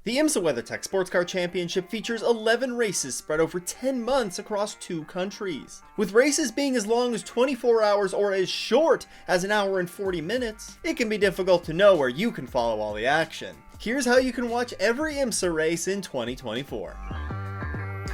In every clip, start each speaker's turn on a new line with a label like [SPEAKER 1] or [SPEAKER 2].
[SPEAKER 1] The IMSA WeatherTech Sports Car Championship features 11 races spread over 10 months across 2 countries. With races being as long as 24 hours or as short as an hour and 40 minutes, it can be difficult to know where you can follow all the action. Here's how you can watch every IMSA race in 2024.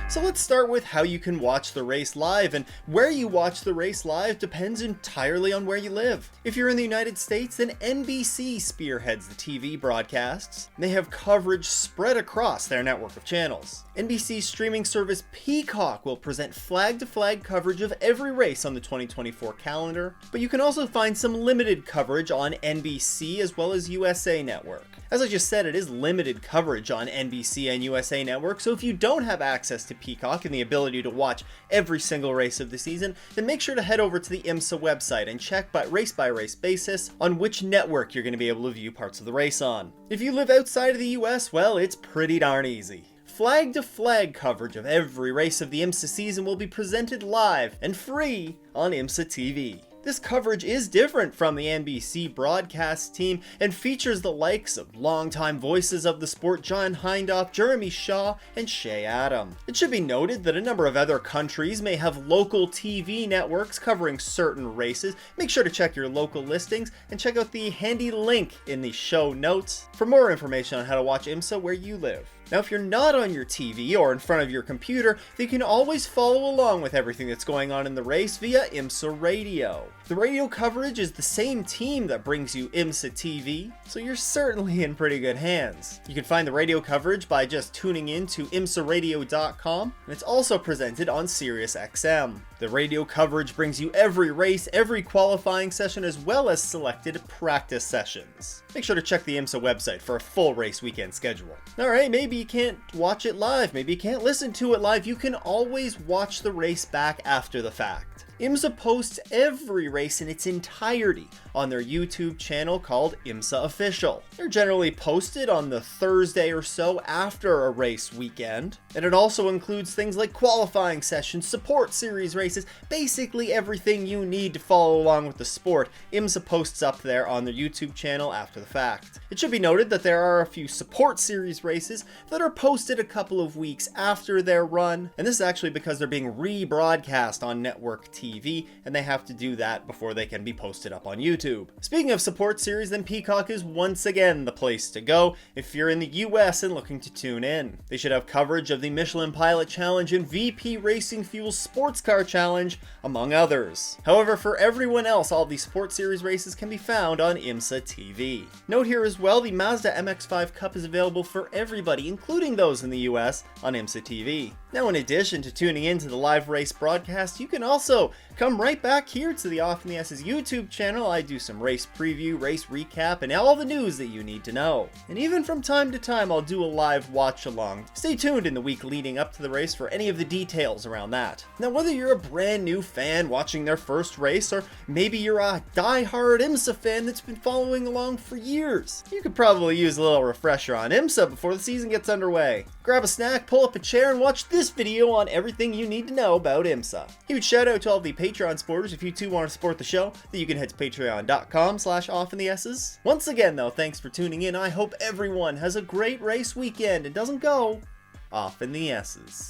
[SPEAKER 1] So let's start with how you can watch the race live, and where you watch the race live depends entirely on where you live. If you're in the United States, then NBC spearheads the TV broadcasts. They have coverage spread across their network of channels. NBC's streaming service Peacock will present flag-to-flag coverage of every race on the 2024 calendar, but you can also find some limited coverage on NBC as well as USA Network. As I just said, it is limited coverage on NBC and USA Network, so if you don't have access to Peacock and the ability to watch every single race of the season, then make sure to head over to the IMSA website and check by race basis on which network you're going to be able to view parts of the race on. If you live outside of the US, well, it's pretty darn easy. Flag-to-flag coverage of every race of the IMSA season will be presented live and free on IMSA TV. This coverage is different from the NBC broadcast team and features the likes of longtime voices of the sport John Hindhaugh, Jeremy Shaw, and Shea Adam. It should be noted that a number of other countries may have local TV networks covering certain races. Make sure to check your local listings and check out the handy link in the show notes for more information on how to watch IMSA where you live. Now, if you're not on your TV or in front of your computer, then you can always follow along with everything that's going on in the race via IMSA Radio. The radio coverage is the same team that brings you IMSA TV, so you're certainly in pretty good hands. You can find the radio coverage by just tuning in to IMSARadio.com, and it's also presented on SiriusXM. The radio coverage brings you every race, every qualifying session, as well as selected practice sessions. Make sure to check the IMSA website for a full race weekend schedule. Alright, maybe you can't watch it live, maybe you can't listen to it live, you can always watch the race back after the fact. IMSA posts every race in its entirety on their YouTube channel called IMSA Official. They're generally posted on the Thursday or so after a race weekend, and it also includes things like qualifying sessions, support series races, basically everything you need to follow along with the sport. IMSA posts up there on their YouTube channel after the fact. It should be noted that there are a few support series races that are posted a couple of weeks after their run, and this is actually because they're being rebroadcast on network TV, and they have to do that before they can be posted up on YouTube. Speaking of support series, then Peacock is once again the place to go if you're in the US and looking to tune in. They should have coverage of the Michelin Pilot Challenge and VP Racing Fuel Sports Car Challenge, among others. However, for everyone else, all the support series races can be found on IMSA TV. Note here as well, the Mazda MX-5 Cup is available for everybody, including those in the US, on IMSA TV. Now, in addition to tuning into the live race broadcast, you can also come right back here to the Off in the S's YouTube channel. I do some race preview, race recap, and all the news that you need to know. And even from time to time, I'll do a live watch along. Stay tuned in the week leading up to the race for any of the details around that. Now, whether you're a brand new fan watching their first race, or maybe you're a die-hard IMSA fan that's been following along for years, you could probably use a little refresher on IMSA before the season gets underway. Grab a snack, pull up a chair, and watch this video on everything you need to know about IMSA. Huge shout out to all the Patreon supporters. If you too want to support the show, then you can head to patreon.com/offintheS's. Once again though, thanks for tuning in. I hope everyone has a great race weekend and doesn't go off in the S's.